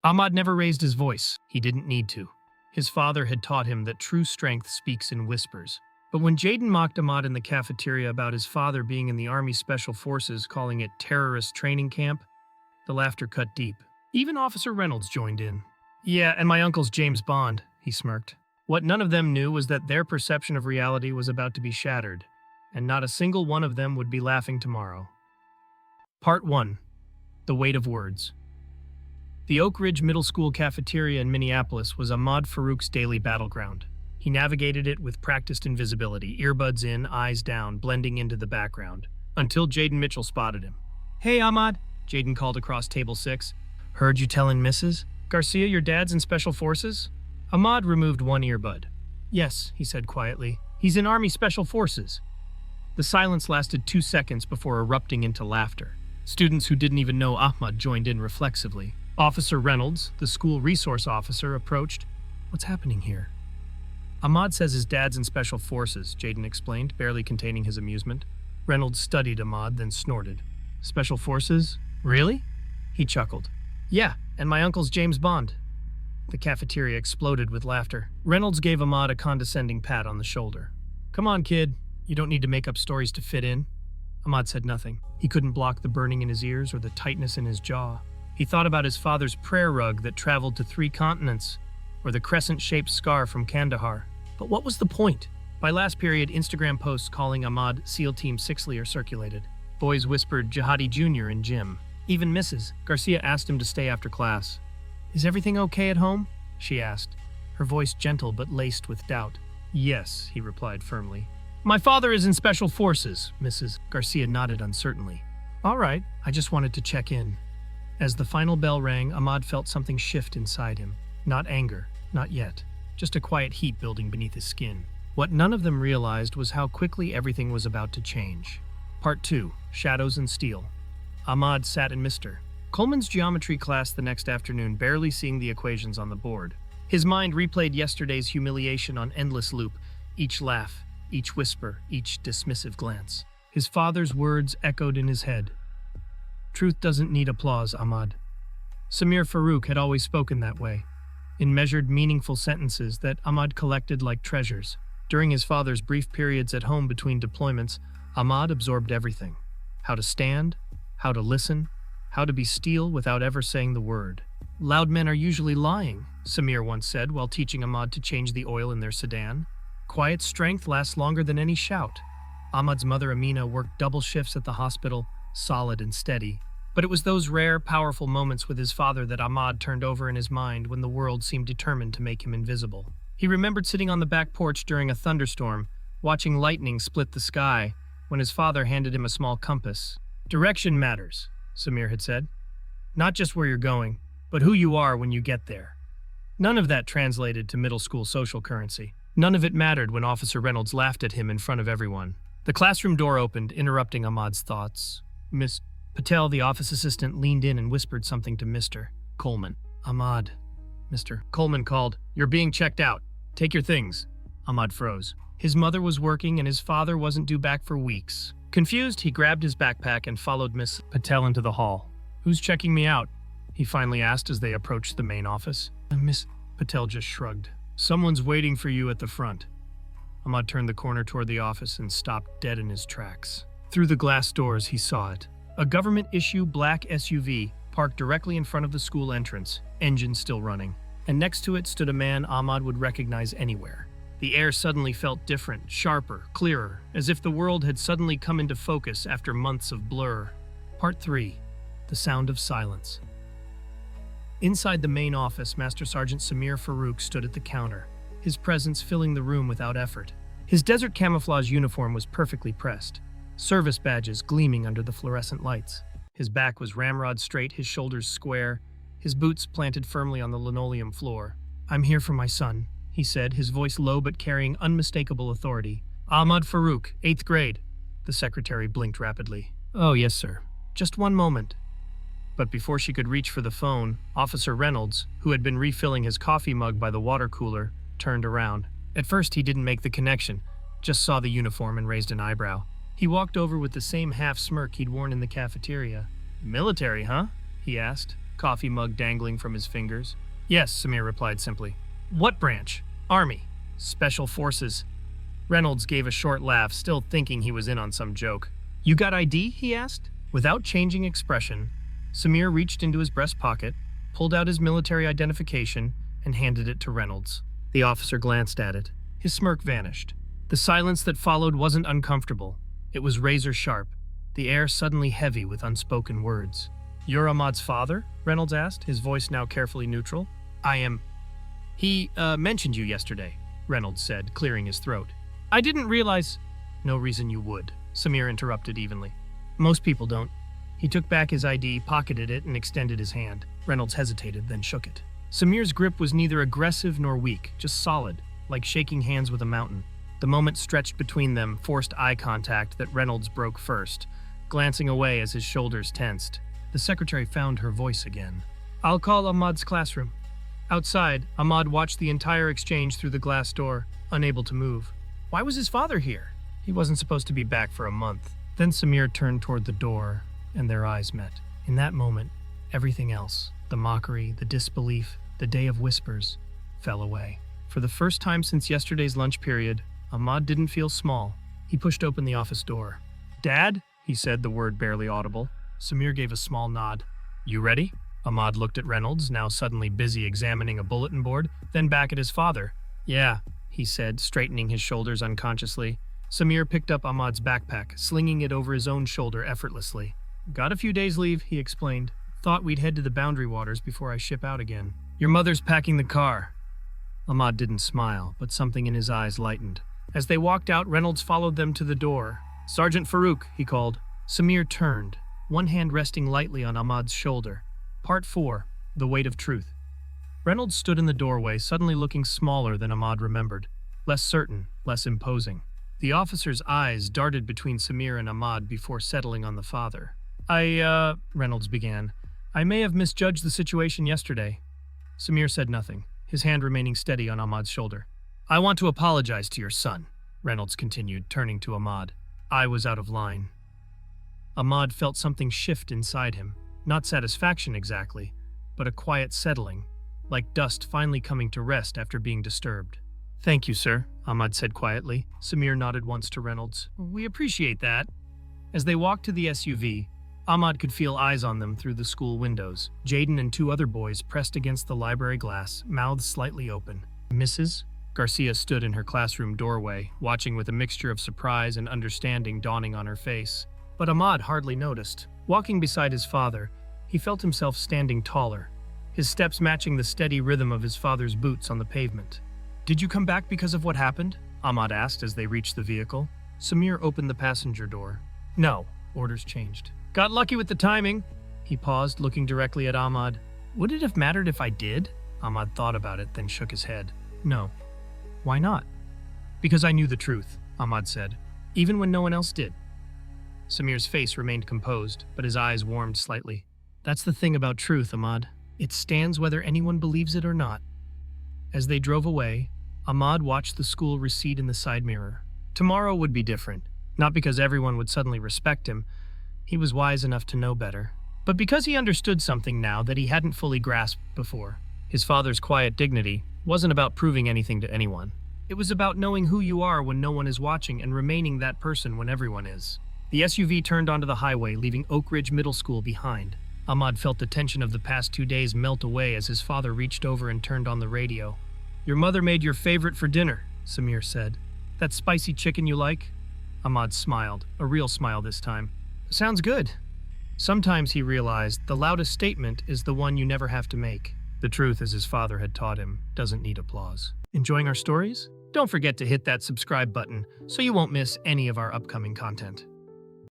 Ahmad never raised his voice. He didn't need to. His father had taught him that true strength speaks in whispers. But when Jaden mocked Ahmad in the cafeteria about his father being in the Army Special Forces, calling it terrorist training camp, the laughter cut deep. Even Officer Reynolds joined in. "Yeah, and my uncle's James Bond," he smirked. What none of them knew was that their perception of reality was about to be shattered, and not a single one of them would be laughing tomorrow. Part 1. The Weight of Words. The Oak Ridge Middle School cafeteria in Minneapolis was Ahmad Farouk's daily battleground. He navigated it with practiced invisibility, earbuds in, eyes down, blending into the background, until Jaden Mitchell spotted him. "Hey, Ahmad," Jaden called across table 6. "Heard you telling Mrs. Garcia your dad's in Special Forces?" Ahmad removed one earbud. "Yes," he said quietly. "He's in Army Special Forces." The silence lasted 2 seconds before erupting into laughter. Students who didn't even know Ahmad joined in reflexively. Officer Reynolds, the school resource officer, approached. "What's happening here?" "Ahmad says his dad's in Special Forces," Jaden explained, barely containing his amusement. Reynolds studied Ahmad, then snorted. "Special Forces? Really?" He chuckled. "Yeah, and my uncle's James Bond." The cafeteria exploded with laughter. Reynolds gave Ahmad a condescending pat on the shoulder. "Come on, kid. You don't need to make up stories to fit in." Ahmad said nothing. He couldn't block the burning in his ears or the tightness in his jaw. He thought about his father's prayer rug that traveled to 3 continents, or the crescent-shaped scar from Kandahar. But what was the point? By last period, Instagram posts calling Ahmad SEAL Team 6 Leader circulated. Boys whispered Jihadi Jr. in gym. Even Mrs. Garcia asked him to stay after class. "Is everything okay at home?" she asked, her voice gentle but laced with doubt. "Yes," he replied firmly. "My father is in Special Forces," Mrs. Garcia nodded uncertainly. "All right, I just wanted to check in." As the final bell rang, Ahmad felt something shift inside him. Not anger, not yet. Just a quiet heat building beneath his skin. What none of them realized was how quickly everything was about to change. Part 2. Shadows and Steel. Ahmad sat in Mr. Coleman's geometry class the next afternoon, barely seeing the equations on the board. His mind replayed yesterday's humiliation on endless loop, each laugh, each whisper, each dismissive glance. His father's words echoed in his head. "Truth doesn't need applause, Ahmad." Samir Farouk had always spoken that way, in measured, meaningful sentences that Ahmad collected like treasures. During his father's brief periods at home between deployments, Ahmad absorbed everything. How to stand, how to listen, how to be still without ever saying the word. "Loud men are usually lying," Samir once said while teaching Ahmad to change the oil in their sedan. "Quiet strength lasts longer than any shout." Ahmad's mother Amina worked double shifts at the hospital, solid and steady. But it was those rare, powerful moments with his father that Ahmad turned over in his mind when the world seemed determined to make him invisible. He remembered sitting on the back porch during a thunderstorm, watching lightning split the sky, when his father handed him a small compass. "Direction matters," Samir had said. "Not just where you're going, but who you are when you get there." None of that translated to middle school social currency. None of it mattered when Officer Reynolds laughed at him in front of everyone. The classroom door opened, interrupting Ahmad's thoughts. Miss Patel, the office assistant, leaned in and whispered something to Mr. Coleman. "Ahmad," Mr. Coleman called. "You're being checked out. Take your things." Ahmad froze. His mother was working and his father wasn't due back for weeks. Confused, he grabbed his backpack and followed Miss Patel into the hall. "Who's checking me out?" he finally asked as they approached the main office. Miss Patel just shrugged. "Someone's waiting for you at the front." Ahmad turned the corner toward the office and stopped dead in his tracks. Through the glass doors, he saw it. A government-issue black SUV parked directly in front of the school entrance, engine still running. And next to it stood a man Ahmad would recognize anywhere. The air suddenly felt different, sharper, clearer, as if the world had suddenly come into focus after months of blur. Part 3. The Sound of Silence. Inside the main office, Master Sergeant Samir Farouk stood at the counter, his presence filling the room without effort. His desert camouflage uniform was perfectly pressed, service badges gleaming under the fluorescent lights. His back was ramrod straight, his shoulders square, his boots planted firmly on the linoleum floor. "I'm here for my son," he said, his voice low but carrying unmistakable authority. "Ahmad Farouk, 8th grade." The secretary blinked rapidly. "Oh, yes, sir. Just one moment." But before she could reach for the phone, Officer Reynolds, who had been refilling his coffee mug by the water cooler, turned around. At first, he didn't make the connection, just saw the uniform and raised an eyebrow. He walked over with the same half-smirk he'd worn in the cafeteria. "Military, huh?" he asked. coffee mug dangling from his fingers. Yes, Samir replied simply. What branch? Army. Special Forces. Reynolds gave a short laugh, still thinking he was in on some joke. You got ID? He asked. Without changing expression, Samir reached into his breast pocket, pulled out his military identification, and handed it to Reynolds. The officer glanced at it. His smirk vanished. The silence that followed wasn't uncomfortable. It was razor sharp, the air suddenly heavy with unspoken words. You're Ahmad's father? Reynolds asked, his voice now carefully neutral. I am. He mentioned you yesterday, Reynolds said, clearing his throat. I didn't realize. No reason you would, Samir interrupted evenly. Most people don't. He took back his ID, pocketed it, and extended his hand. Reynolds hesitated, then shook it. Samir's grip was neither aggressive nor weak, just solid, like shaking hands with a mountain. The moment stretched between them forced eye contact that Reynolds broke first, glancing away as his shoulders tensed. The secretary found her voice again. I'll call Ahmad's classroom. Outside, Ahmad watched the entire exchange through the glass door, unable to move. Why was his father here? He wasn't supposed to be back for a month. Then Samir turned toward the door, and their eyes met. In that moment, everything else, the mockery, the disbelief, the day of whispers, fell away. For the first time since yesterday's lunch period, Ahmad didn't feel small. He pushed open the office door. Dad? He said, the word barely audible. Samir gave a small nod. You ready? Ahmad looked at Reynolds, now suddenly busy examining a bulletin board, then back at his father. Yeah, he said, straightening his shoulders unconsciously. Samir picked up Ahmad's backpack, slinging it over his own shoulder effortlessly. Got a few days leave, he explained. Thought we'd head to the boundary waters before I ship out again. Your mother's packing the car. Ahmad didn't smile, but something in his eyes lightened. As they walked out, Reynolds followed them to the door. Sergeant Farouk, he called. Samir turned, one hand resting lightly on Ahmad's shoulder. Part 4. The Weight of Truth. Reynolds stood in the doorway, suddenly looking smaller than Ahmad remembered. Less certain, less imposing. The officer's eyes darted between Samir and Ahmad before settling on the father. Reynolds began. I may have misjudged the situation yesterday. Samir said nothing, his hand remaining steady on Ahmad's shoulder. I want to apologize to your son, Reynolds continued, turning to Ahmad. I was out of line. Ahmad felt something shift inside him. Not satisfaction exactly, but a quiet settling, like dust finally coming to rest after being disturbed. Thank you, sir, Ahmad said quietly. Samir nodded once to Reynolds. We appreciate that. As they walked to the SUV, Ahmad could feel eyes on them through the school windows. Jaden and 2 other boys pressed against the library glass, mouths slightly open. Mrs. Garcia stood in her classroom doorway, watching with a mixture of surprise and understanding dawning on her face. But Ahmad hardly noticed. Walking beside his father, he felt himself standing taller, his steps matching the steady rhythm of his father's boots on the pavement. Did you come back because of what happened? Ahmad asked as they reached the vehicle. Samir opened the passenger door. No, orders changed. Got lucky with the timing. He paused, looking directly at Ahmad. Would it have mattered if I did? Ahmad thought about it, then shook his head. No. Why not? Because I knew the truth, Ahmad said, even when no one else did. Samir's face remained composed, but his eyes warmed slightly. That's the thing about truth, Ahmad. It stands whether anyone believes it or not. As they drove away, Ahmad watched the school recede in the side mirror. Tomorrow would be different, not because everyone would suddenly respect him. He was wise enough to know better, but because he understood something now that he hadn't fully grasped before. His father's quiet dignity wasn't about proving anything to anyone. It was about knowing who you are when no one is watching and remaining that person when everyone is. The SUV turned onto the highway, leaving Oak Ridge Middle School behind. Ahmad felt the tension of the past 2 days melt away as his father reached over and turned on the radio. Your mother made your favorite for dinner, Samir said. That spicy chicken you like? Ahmad smiled, a real smile this time. Sounds good. Sometimes, he realized, the loudest statement is the one you never have to make. The truth, as his father had taught him, doesn't need applause. Enjoying our stories? Don't forget to hit that subscribe button so you won't miss any of our upcoming content.